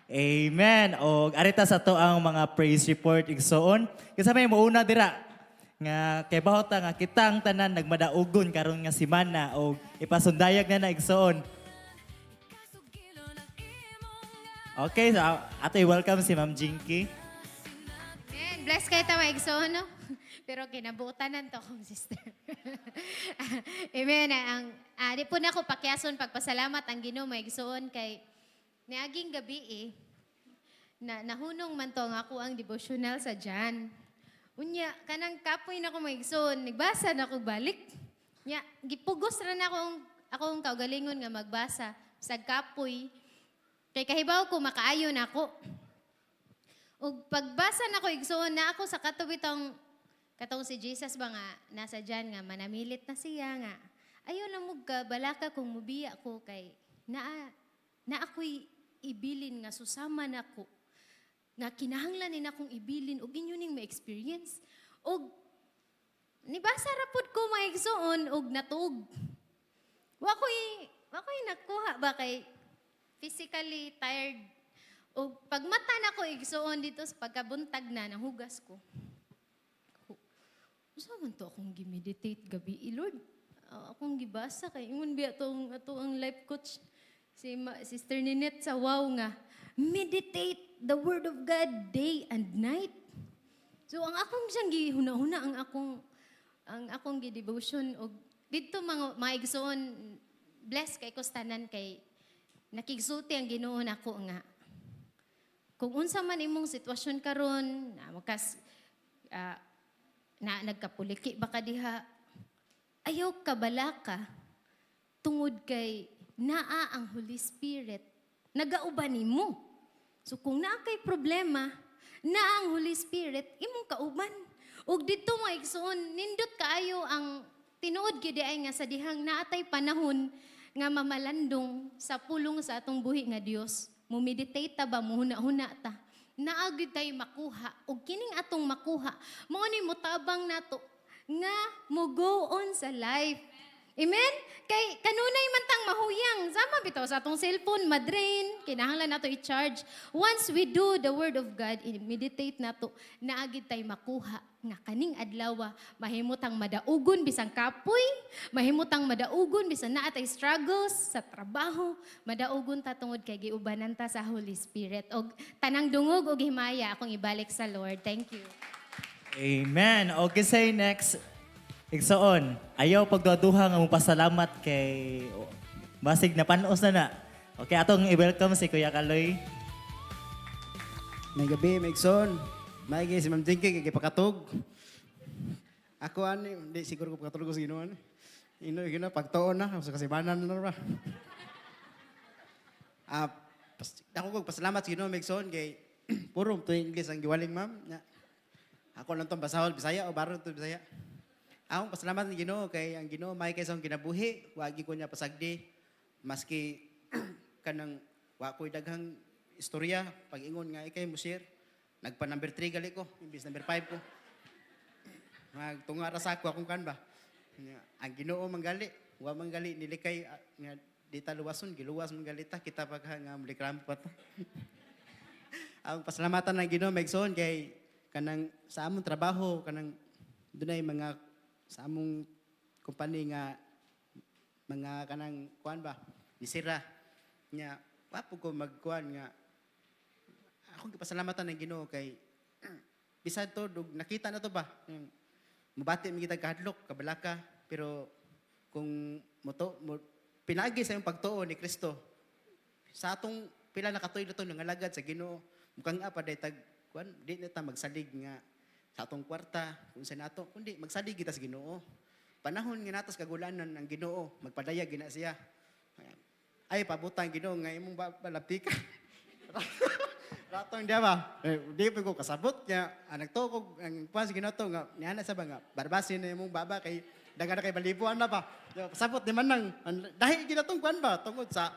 Amen. O arita sa to ang mga praise report igsoon. Kasi may mauna dira nga kay bahota nga kitang tanan nagmadaugon karon nga semana o ipasundayag na igsoon. Okay, so ato welcome si Ma'am Jinky. Man, bless kayo tawa igsoon, no? Pero kinabuutanan to kong sister. Amen. Di po na ako pakyason pagpasalamat ang Ginoo igsoon kay niaging gabi nahunong man to nga ako ang devotional sa Jan. Unya, kanang kapoy na ko maigsoon, nagbasa na ko balik. Nya, gipugos ra na akong kaugalingon nga magbasa sa kapoy. Kay kahibaw ko makaayon ako. Ug pagbasa na ko igsoon na ako sa katubitong katong si Jesus ba nga nasa diyan nga manamilit na siya nga. Ayo na mug balaka kung mubiya ko kay na ako'y ibilin nga susama nako nga kinahanglan ni akong ibilin og inyo ning ma-experience. Og nibasa ra pud ko maigsoon og natug. Wa ko'y nakuha ba kay physically tired. O pagmata na ko igsoon dito sa pagkabuntag na nahugas ko. Usa man to akong gi-meditate gabi, Lord. Akong gibasa kay ingon biya ato ang life coach si Sister Ninette sa wow nga meditate the word of God day and night. So ang akong siyang gihuna-huna ang akong gi-devotion og dito mga igsoon bless kay ko tanan kay nakigsulti ang Ginoo nako nga kung unsa man imong sitwasyon karon na nagkapuliki ba ka diha ayaw ka balaka tungod kay naa ang Holy Spirit nagauban nimo. So kung naa kay problema naa ang Holy Spirit imong kauban. Ug didto mga igsoon nindot kaayo ang tinuod gyud ay nga sa dihang naatay panahon nga mamalandong sa pulong sa atong buhi nga Dios. Mumeditate ta ba, muhuna-huna ta. Naagid tayo makuha. O kining atong makuha, mao ni mutabang nato nga mo go on sa life. Amen? Kay kanunay man tang mahuyang. Sama bitaw sa atong cellphone, madrain, kinahanglan nato i-charge. Once we do the word of God, meditate nato, naagid tayo makuha nga kaning adlaw mahimutang madaugon bisang kapoy, mahimutang madaugon bisan naa tay struggles sa trabaho, madaugon ta tungod kay giubanan ta sa Holy Spirit. Og tanang dungog og himaya akong ibalik sa Lord. Thank you. Amen. Okay, say next. Igsoon, ayaw pagduduha nga mo pasalamat kay basig na panos na. Okay, atong i-welcome si Kuya Kaloy. May gabi, may igsoon. May si Ma'am Jinky, kay pakatog. Ako hindi siguro ko pakatog ko sa Ginoo. Ino, pagtuon na, sa kasibanan na ba? Ako kong pasalamat sa Ginoo, may igsoon, kay puro to English ang giwaling, ma'am. Ako lang itong basahol, Bisaya, o baro ito Bisaya. Akong pasalamat ng Ginoo, kay ang Ginoo, may kaysang kinabuhi, wagi ko niya pasagdi, maski kanang wako'y daghang istorya, pag-ingon nga, ikay mo share. Nagpa number 3 gali ko, imbis number 5 ko. Magtunga ra sa ako akong kan ba. Ang Ginoo manggali, wa manggali nilikay nga di ta luwason, giluwas manggali ta kita pagha nga mulikram pa ta. Ang pasalamatan ng Ginoo maigsoon kay kanang sa among trabaho kanang dunay mga sa among company nga mga kanang kuan ba nisira nya wapo ko magkuan nga akong gipasalamatan ng Ginoo kay bisad to nakita na to ba mabati mi kita kahadlok kabalaka pero kung pinagi sa yung pagtuo ni Kristo sa atong pila na katuig na to nangalagad sa Ginoo mukhang apa day tag kuan di na ta magsalig nga sa atong kwarta kung sa nato kundi magsalig kita sa Ginoo panahon nga natas kagulanan ng Ginoo magpadayag gina siya ay pabutang Ginoo nga imong balapti ka ratong dia ba di pa ko kasabot kaya nagtukog ang kuan sa Ginoo to nga niana sa ba nga barbasin na imong baba kay daga kay balibuan na ba pasabot ni manang dahil ginatong kuan ba tungod sa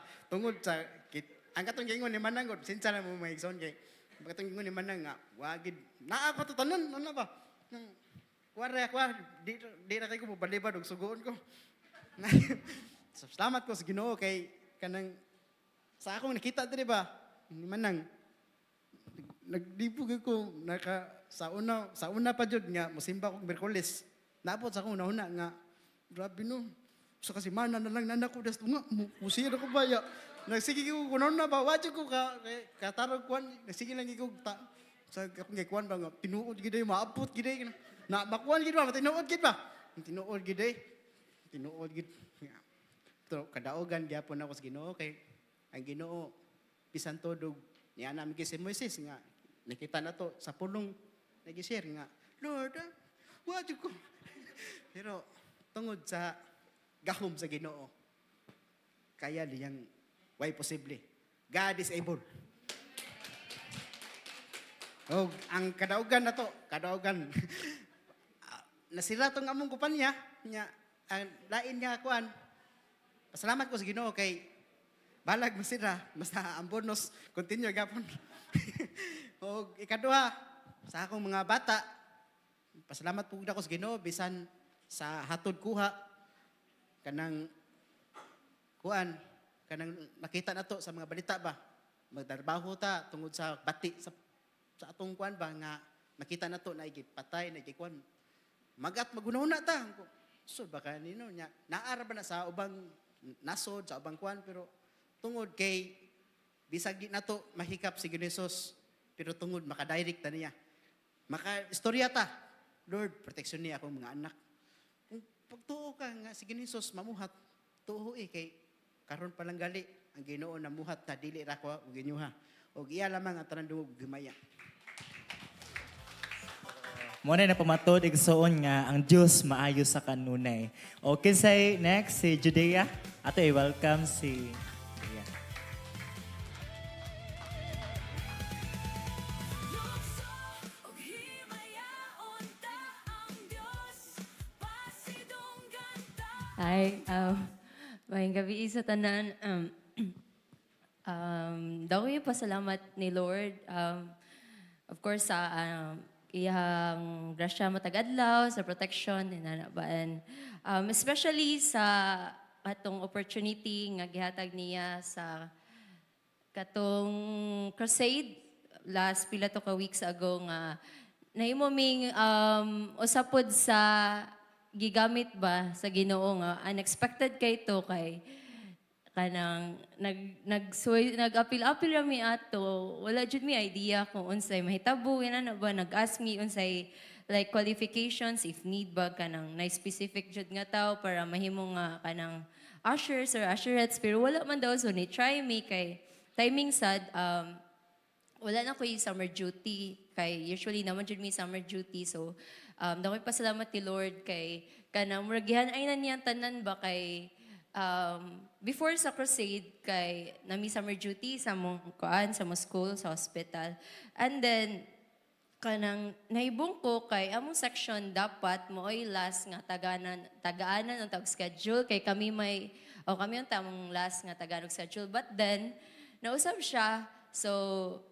ang katong gingon ni manang god sinsa na mo maigsoon kay katong gingon ni manang nga wagid naa ko to tanon ano ba kuwara di na kay ko balibad og sugoon ko salamat ko sa Ginoo kay kanang sa akong nakita diri ba ni manang nagdibog ako sa una pa jud nga mosimba ko Miyerkules. Napot sa akong una nga grabe no. So kasi mana na lang nanak ko das nga musira ko ba ya. Nagsige ko kuno na ba wa jud ko katarog kwan nagsige lang ko ta sa akong gikuan ba nga tinuod gid maabot gid na makuan gid ba tinuod gid ba. Tinuod gid tinuod gid. Pero kadaogan gyapon ako sa Ginoo kay ang Ginoo bisan todo niya namin si Moises nga nakita na to sa pulong nag-share nga Lord wa jud ko pero tungod sa gahom sa Ginoo kaya liyang way posible God is able. Oh, ang kadaugan na to nasira tong among kumpanya nya ang lain nga kuan pasalamat ko sa Ginoo kay balag masira, basta ang bonus, continue gapon. O ikaduha, sa akong mga bata, pasalamat po ako sa Ginoo bisan sa hatod kuha, kanang nakita na to sa mga balita ba, magdarbaho ta tungod sa bati, sa atong kuan ba, nga makita na to na igipatay, na igikuan, magat magunahuna ta. So baka nino, naara ba na sa ubang nasod, sa ubang kuan, pero tungod kay bisag di nato mahikap si Jesus pero tungod makadirect ta niya. Maka-istorya ta. Lord, protection niya akong mga anak. Kung pagtuo ka nga si Jesus mamuhat, tuo kay karon pa lang gali ang Ginoo namuhat ta dili ra ko og ginyuha. Og iya lamang ang tanan dungog gimaya. Muna na pamatod igsoon nga ang Diyos maayo sa kanunay. Okay, say next si Judea. Ato i-welcome si Judea. Hi, maayong gabi sa tanan. Daw yung pasalamat ni Lord. Of course, sa iyang grasya matagadlaw, sa protection, inanabaan. Especially sa atong opportunity nga gihatag niya sa katong crusade last pila to ka weeks ago nga nahimo ming usapod sa gigamit ba sa Ginoo nga unexpected kay to kay kanang nag-apil-apil rami ato wala jud mi idea kung unsay mahitabo ina na ba nag-ask me unsay like qualifications if need ba kanang na specific jud nga tao para mahimo nga kanang ushers or usherettes pero wala man daw so ni try me kay timing sad wala na ko yung summer duty kay usually naman jud mi summer duty so dakoy pasalamat ni Lord kay kanang muragihan ay na niyang tanan ba kay before sa crusade kay nami summer duty sa mong kuan sa mong school sa hospital and then kanang naibong ko kay among section dapat mo'y last nga tagaanan ang tag schedule kay kami kami ang tamong last nga tagaanog schedule but then nausap siya so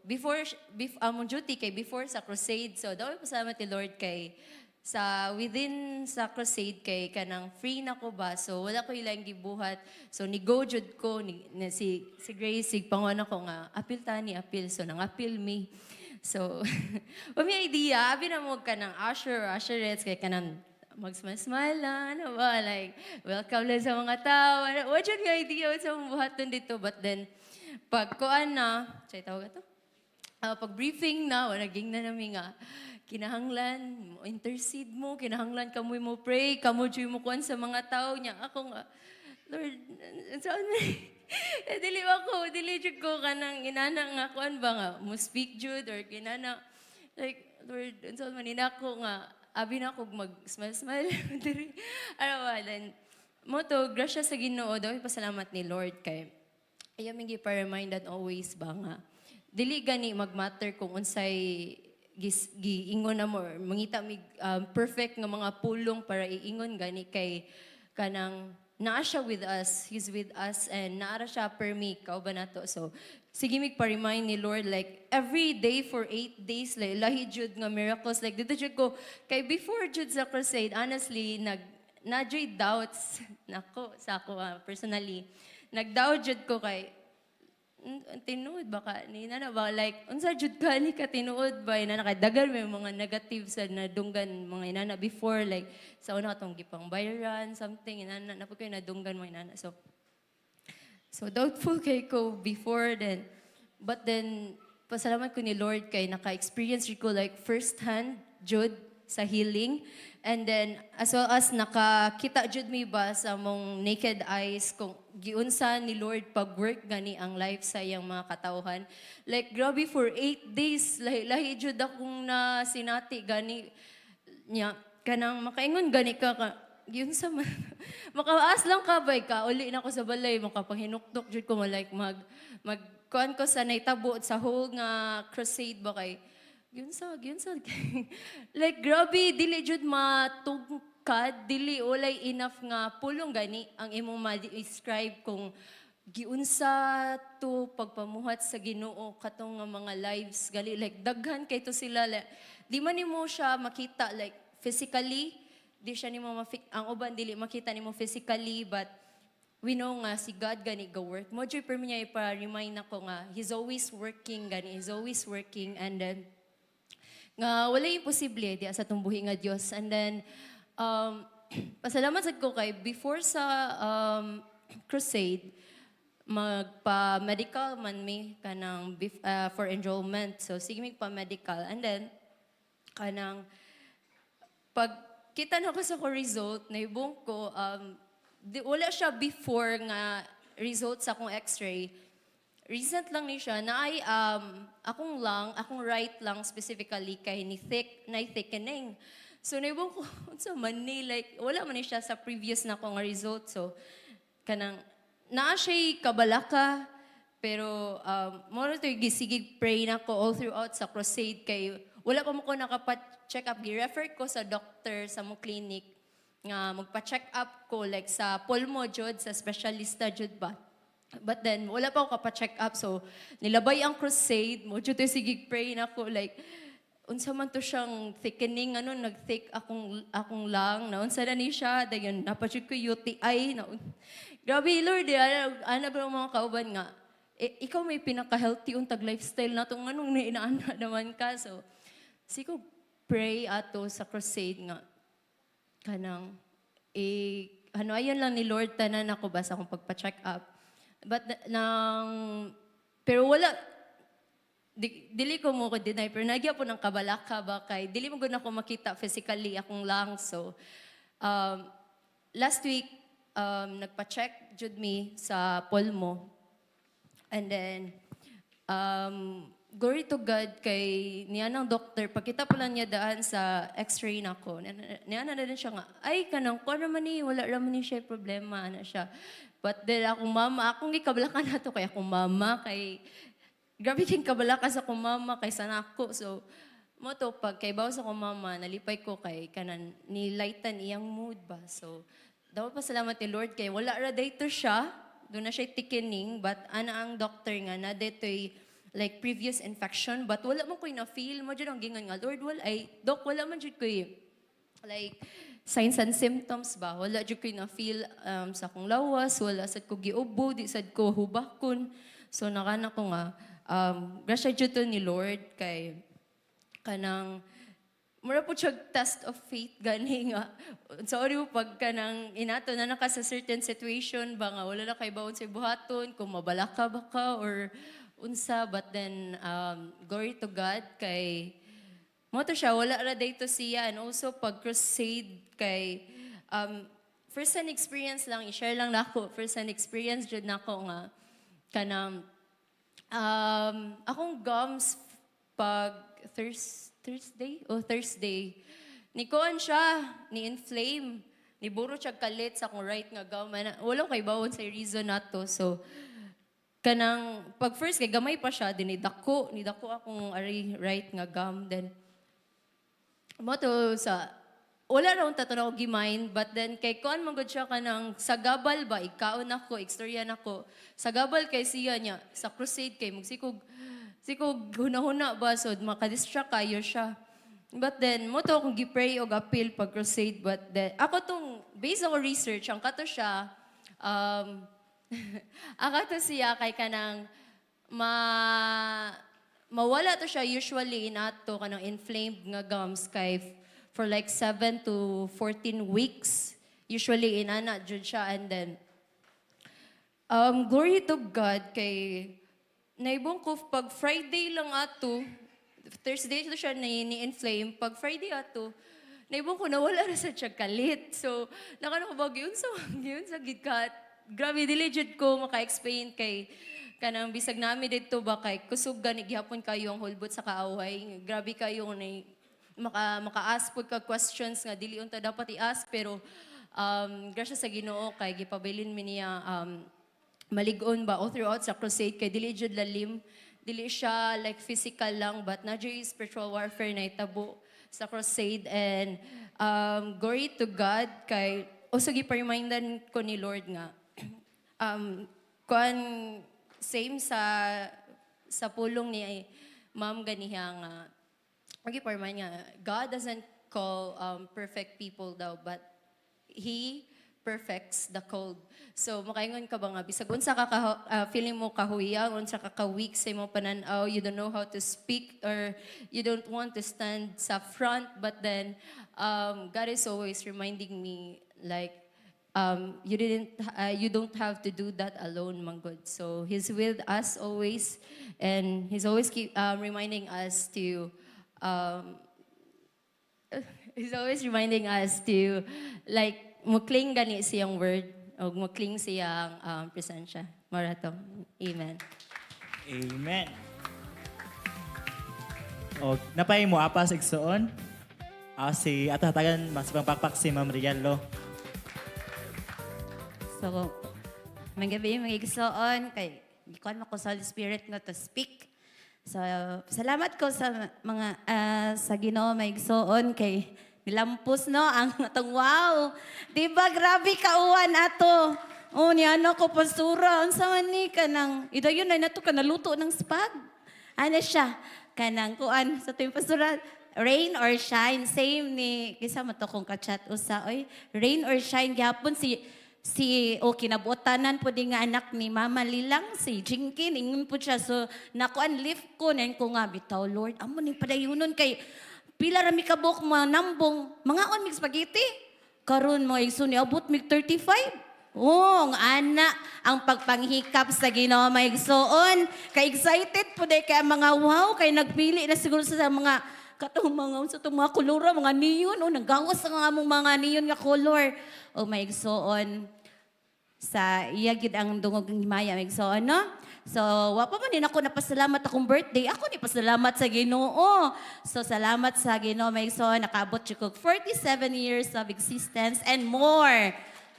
before among duty kay before sa crusade so daw pasalamat ni Lord kay sa within sa crusade kay kanang free na ko ba so wala ko ilang gibuhat so ni go jud ko si Grace sig pangon ako nga apil tani apil so nang apil me so may idea abi na mo kanang usher or usherettes kay kanang mag-smile lang ano ba like welcome lang sa mga tao what jud nga idea sa mong buhaton dito but then pag kuan na say tawag ato pag briefing na naging na nami nga kinahanglan mo intercede mo kinahanglan kamoy mo pray kamo joy mo kuan sa mga tao niya ako nga Lord saan dili jud ko kanang inana nga kuan ba nga mo speak jud or kinana like Lord unsa man inako nga abi na ko mag smile diri ano ba then mo to grasya sa Ginoo daw pasalamat ni Lord kay ayaw mingi pa-reminded always ba nga dili gani magmatter kung unsay giingon na mo mangita mig perfect nga mga pulong para iingon gani kay kanang naa siya with us he's with us and naara siya per me kauban nato so sige mig pa-remind ni Lord like every day for 8 days like lahi jud nga miracles like dito jud ko kay before jud sa crusade honestly na-joy doubts nako sa ako personally nag-doubt jud ko kay tinuod ba ka ni na ba like unsa jud ka ni ka tinuod ba ina kay dagan may mga negative sa nadunggan mga inana before like sa una katong gipang bayaran something inana na pud kay nadunggan mga inana so doubtful kay ko before then but then pasalamat ko ni Lord kay naka-experience ko like first hand jud sa healing. And then, as well as nakakita jud mi ba sa mong naked eyes kung giunsa ni Lord pag-work gani ang life sa iyang mga katawhan. Like, grabe for 8 days, lahi jud akong na sinati gani niya. Kanang makaingon gani ka giunsa man. Makaas lang ka ba ka, uli na ko sa balay, makapanghinuktok jud ko like kuan ko sa naitabo sa whole nga crusade ba kay Gyunsa. Like, grabe, dili jud matugkad, dili ulay enough nga pulong gani ang imong ma-describe kung giunsa to pagpamuhat sa Ginoo katong nga mga lives gali like daghan kay to sila like, di man nimo siya makita like physically, di siya nimo ang uban dili makita nimo physically but we know nga si God gani go work. Mo jud per niya ipa-remind ako nga he's always working and then nga wala imposible di sa tumbuhi nga Dios. And then pasalamat sad ko kay before sa crusade magpa-medical man mi kanang for enrollment. So sige mi pa-medical and then kanang pag kita na ko sa ko result naibong ko wala siya before nga result sa akong x-ray. Recent lang ni siya na ay akong right lang specifically kay ni thickening. So naibong ko unsa man ni like wala man ni siya sa previous na akong result. So kanang naa siya kabalaka pero mo to gisigig pray na ko all throughout sa crusade kay wala pa mo ko nakapat-check up. Gi-refer ko sa doctor sa mo clinic nga magpa-check up ko like sa pulmo jud sa specialista jud ba. But then, wala pa ako kapa-check up. So, nilabay ang crusade. Mo, dito sige pray na ako. Like, unsa man to siyang thickening, nag-thick akong lang. Na unsa na ni siya. Dayon, napachud ko UTI. Grabe, Lord, ana ba ang mga kauban nga. Ikaw may pinaka-healthy untag lifestyle na itong anong inaana naman ka. So, sigo pray ato sa crusade nga. Kanang, ayun lang ni Lord, tanan ako basta akong pagpa-check up. But pero wala, dili ko mo ko deny, pero nagya po ng kabalaka ba kay, dili mo gud ako makita physically akong lungs. So, last week, nagpa-check jud mi sa pulmo. And then, glory to God kay niya ng doctor, pagkita po lang niya daan sa x-ray na ko, niya na din siya nga, ay kanang ko naman ni, wala naman ni siya problema na siya. But then akong mama, akong gikabalaka na to kay akong mama, kay grabe king kabalaka sa akong mama, kay sana ako. So, mo to, pag kay bawa sa akong mama, nalipay ko kay kanan, nilighten iyang mood ba. So, dapat pasalamat ni Lord kay wala ra dito siya, doon na siya thickening, but ana ang doctor nga na dito'y like previous infection, but wala man ko'y na-feel, mo dyan ang gingan nga, Lord, Doc, wala man dyan ko'y like, signs and symptoms ba? Wala dyan ko na-feel sa akong lawas, wala sad ko giubo, di sad ko hubakon. So nakana ko nga, grasya dyan to ni Lord kay kanang, mura po siya test of faith gani nga. Sorry po pag kanang inato na naka sa certain situation ba nga, wala na kay baon sa buhaton, kung mabalaka ba ka or unsa, but then glory to God kay mo to siya, wala ra dito siya. And also, pag crusade kay, first hand experience lang, i-share lang nako. First hand experience dyan nako nga, kanang, akong gums pag Thursday, nikuan siya, ni-inflame, niburo siya kalit sa akong right nga gum. Wala kay bawon sa reason na to. So, kanang, pag first kay gamay pa siya, nidako akong right nga gum. Then, mo to sa wala raw tato na ko gimain, but then kay kuan man gud siya kanang sa gabal ba ikaon nako ekstorya nako sa gabal kay siya niya sa crusade kay magsikog hunahuna ba so makadistract kayo siya. But then mo to kung gipray og appeal pag crusade, but then ako tong based on research ang kato siya ako to siya kay kanang mawala to siya usually inato kanang inflamed nga gums kay for like 7 to 14 weeks. Usually inana jud siya, and then glory to God kay naibong ko pag Friday lang ato, Thursday to siya ni-inflame, pag Friday ato, naibong ko nawala na sa siya kalit. So, nakano ko ba, yun sa gidkat. Grabe, diligent ko maka-explain kay kanang bisag nami dito ba kay kusog gani gihapon kayo ang hulbot sa kaaway. Grabe kayo na maka-ask po ka questions nga dili unta dapat i-ask, pero grasya sa Ginoo kay gipabilin mi niya maligon ba all throughout sa crusade kay dili jud lalim, dili siya like physical lang, but na jud spiritual warfare na itabo sa crusade. And glory to God kay also gipa-remindan ko ni Lord nga kuan same sa pulong ni Ma'am ganiha nga gipa-remind nga God doesn't call perfect people daw, but He perfects the called. So makaingon ka ba nga bisag unsa ka feeling mo kahuyang, unsa ka ka-weak sa imong pananaw, you don't know how to speak or you don't want to stand sa front, but then God is always reminding me like you don't have to do that alone, Manggod. So He's with us always, and He's always reminding us to He's always reminding us to like mukling gani siyang word o mukling siyang presensya. Marato. Amen. Amen. O, napay mo apas igsoon. Si atahatagan mas pangpakpak si Ma'am Rialo. So, magabi mga igsoon kay gikuan mo ko sa Holy Spirit nga to speak. So, salamat ko sa mga sa Ginoo mga igsoon kay nilampos no ang atong wow. Diba grabe kauwan ato. O ni ano ko pastura unsa man ni kanang idayon na nato kanaluto ng spag. Ano siya kanang kuan sa tuwing pastura rain or shine, same ni kisa mo to kung ka-chat usa oy rain or shine gyapon si kinabuotanan po di nga anak ni Mama Lilang, si Jinkin, ingon po siya. So, nakuan lift ko, nain ko nga, bitaw, Lord, amo ning padayunon kay pila rami kabok mga nambong, mga on mig spaghetti. Karon mo igso ni abot mig 35. Ang ana ang pagpanghikap sa Ginoo maigsoon. Kay excited po day kay mga wow, kay nagpili na siguro sa mga katong mga kolor, mga neon, nagawas ang among mga neon nga color. O maigsoon sa iya gid ang dungog ng himaya maigsoon, no? So, wa pa man din ako napasalamat akong birthday. Ako ni pasalamat sa Ginoo. So, salamat sa Ginoo maigsoon. Nakaabot siya kog 47 years of existence and more.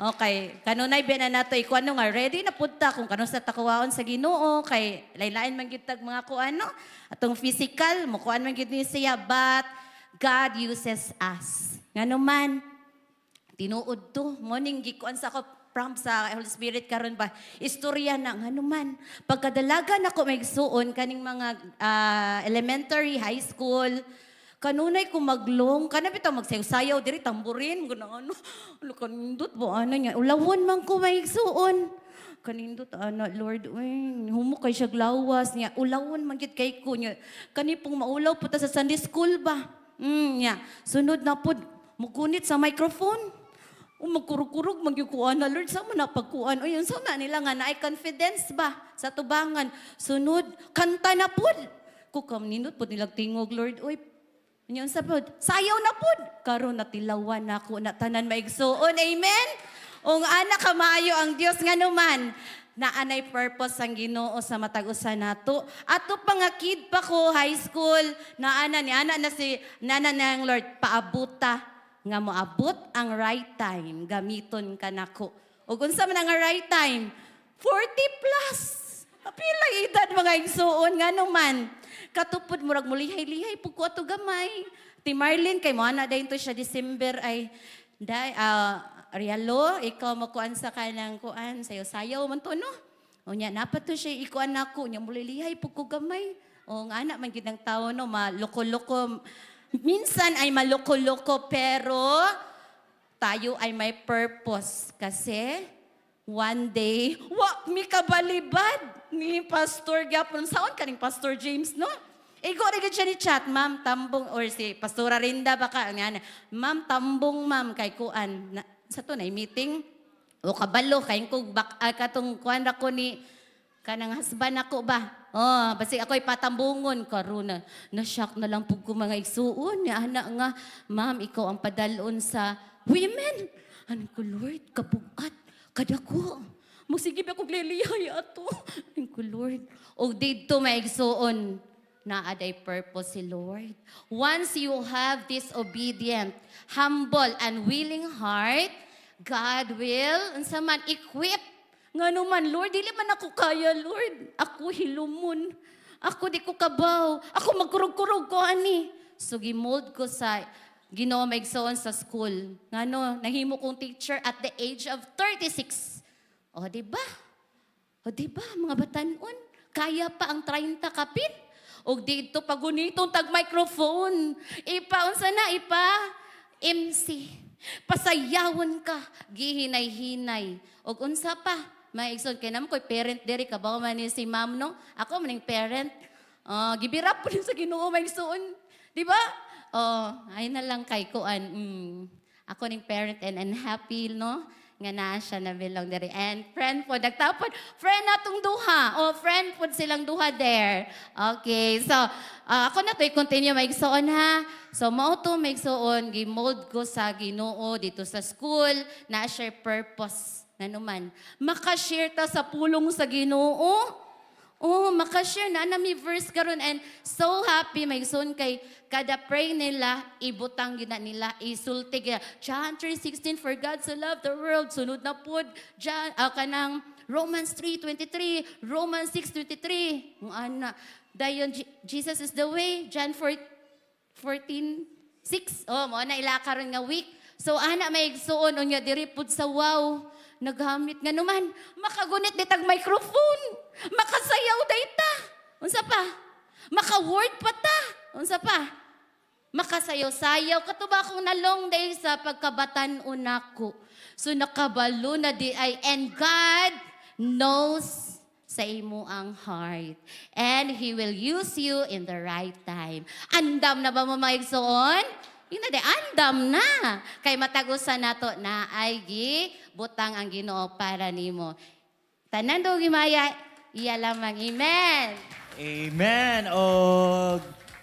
Okay, kanunay ba na nato ikuan nga ready na punta kung kanus sa takuwaon sa Ginoo kay laylain man gyud tag mga kuan no atong physical mo kuan man gyud ni siya, but God uses us. Ngano man tinuod to morning gikuan sa ako from sa Holy Spirit karon ba istorya na ngano man pagkadalaga nako maigsuon kaning mga elementary, high school. Kanunay ko maglong, kanapit ang magsayaw-sayaw, diri tamburin, gano'n, kanindot po, niya, ulawon man ko maigsuon. Kanindot, Lord, humo kay siya glawas niya, ulawon man gid kay ko niya. Kanipong maulaw po ta sa Sunday school ba? Niya, sunod na po, mugunit sa microphone. Magkurug-kurug, magyukuan na, Lord, saan mo napagkuan? Yun, saan na nila nga, naay confidence ba sa tubangan? Sunod, kanta na po. Kukam nindot po nilang tingog, Lord, Nyon sa pod, sayaw na pod. Karon natilawan nako na tanan maigsuon. Amen. Ong ana kamaayo ang Dios nga naman. Naanay purpose ang Ginoo sa matag usa nato. Ato pa nga kid pa ko high school, naana ni ana na si nana ng Lord paabuta nga moabot ang right time gamiton kanako. Ug unsa man ang right time? 40 plus. Pila edad mga igsuon nga naman. Katupod murag mulihay-lihay pug ko ato gamay. Ti Marlene kay mo ana dayon to siya December ay Rialo, ikaw makuan sa kanang kuan sayo-sayaw man to no. Unya napat to siya ikuan nako nya mulihay pug ko gamay. O nga ana man gid ang tawo no maloko-loko. Minsan ay maloko-loko pero tayo ay may purpose kasi one day wa mi kabalibad. ni Pastor Gapon. Saon ka ning Pastor James, no? Igo rin siya ni chat, ma'am, tambong, or si Pastora Rinda baka, nga, ma'am, tambong, ma'am, kay kuan. Sa to na, meeting, o kabalo, kay ko, katong kuan ako ni, kanang husband ako ba? Oh, basi ako'y patambungon, karuna. Na-shock na lang po ko mga igsuon. Ni anak nga, ma'am, ikaw ang padalon sa women. Ano ko, Lord, kabugat, kadako. Musigib ako gliliyay ato. Ano ko, Lord. O dito may igsuon na aday purpose si Lord. Once you have this obedient, humble, and willing heart, God will, unsa man, equip. Nga naman, Lord, dili man ako kaya, Lord. Ako hilumon. Ako di ko kabaw. Ako magkurog-kurog ko, ani. So, gimold ko sa Ginoo maigsoon sa school. Ngano, nahimo kong teacher at the age of 36. O, di ba? O, di ba, mga batanon? Kaya pa ang 30 kapin? O, dito, pagunitong tag-microphone. Unsa na, MC. Pasayawon ka, gihinay-hinay. O, unsa pa? Maigsoon, kaya naman ko'y parent diri, kabaw man ni si ma'am, no? Ako maning parent. Gibirap po din sa Ginoo maigsoon. Di ba? Ay na lang kay kuan. Ako ning parent and happy, no? Nga naa siya na belong diri. And friend po, nagtapon. Friend natong duha. Friend po silang duha there. Okay, so ako na to'y continue maigsoon ha. So mao to maigsoon, gimold ko sa Ginoo dito sa school, na share purpose. Nanuman, makashare ta sa pulong sa Ginoo. Makashare na may verse karon and so happy maigsoon kay kada pray nila ibutang gina nila isulti gina. John 3:16 for God so loved the world, sunod na pod John kanang Romans 3:23, Romans 6:23. Ana dayon Jesus is the way, John 14:6. Mo na ila karon nga week. So ana maigsuon unya diri pud sa wow. Naghamit nga naman, makagunit ditag microphone, makasayaw dayta. Unsa pa? Maka-word pa ta. Unsa pa? Makasayaw-sayaw. Katuba akong nalong day sa pagkabatan-on nako. So nakabalo na di ay, and God knows sa imo ang heart. And He will use you in the right time. Andam na ba mo maigsoon? Yun na de, andam na. Kay matagusan nato na ay butang ang Ginoo para nimo. Tanan do gimaya, iya lamang. Amen. Amen. O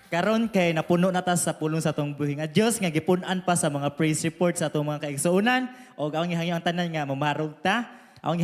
karon kay napuno na ta sa pulong sa atong buhi nga Dios nga gipun-an pa sa mga praise report sa atong mga kaigsuonan o ang ihangyo ang tanan nga mamarog ta. Ang